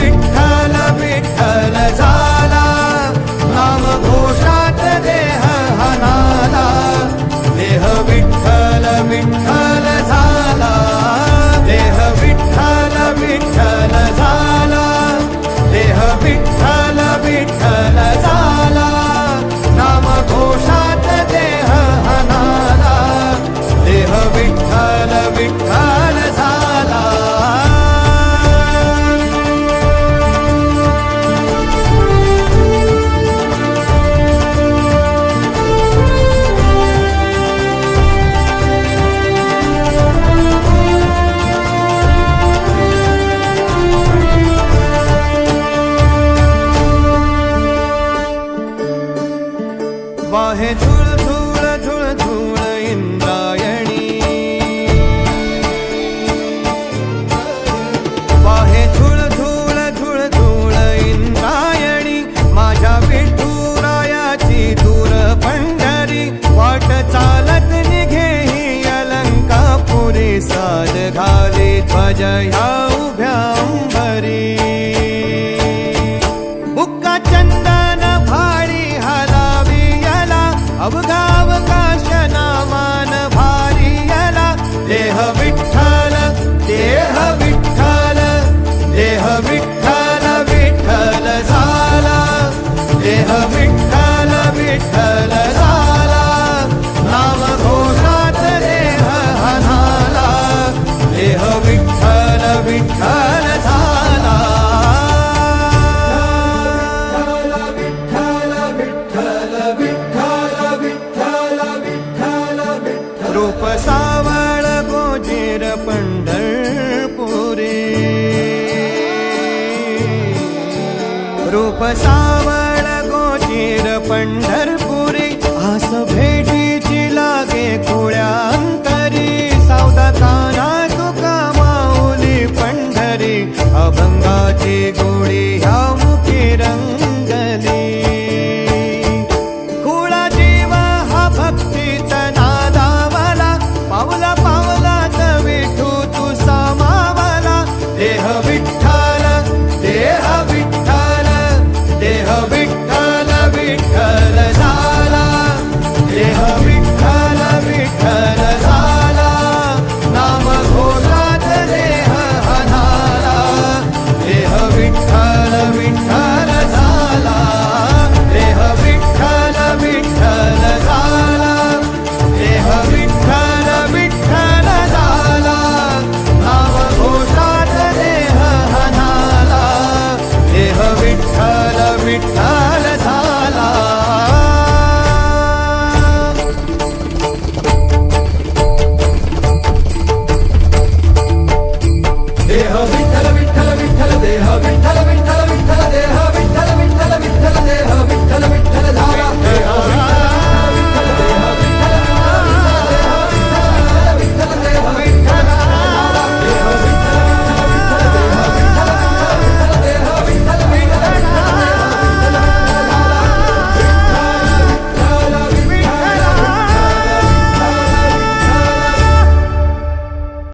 विठ्ठल विठ्ठल झाला, नाम घोषात देह हनाला. देह विठ्ठल विठ्ठल झाला, देह विठ्ठल विठ्ठल झाला, देह विठ्ठल विठ्ठल झाला, नाम घोषात देह हनाला. देह विठ्ठल विठ्ठल झाला. वाहे झुळ झुळ झुळ झुळ इंद्रायणी, वाहे झुळ झुळ झुळ झुळ इंद्रायणी. माझ्या विठुरायाची दूर पंढरी, वाट चालत निघे ही अलंकापुरी. साज घाली ध्वज ह्या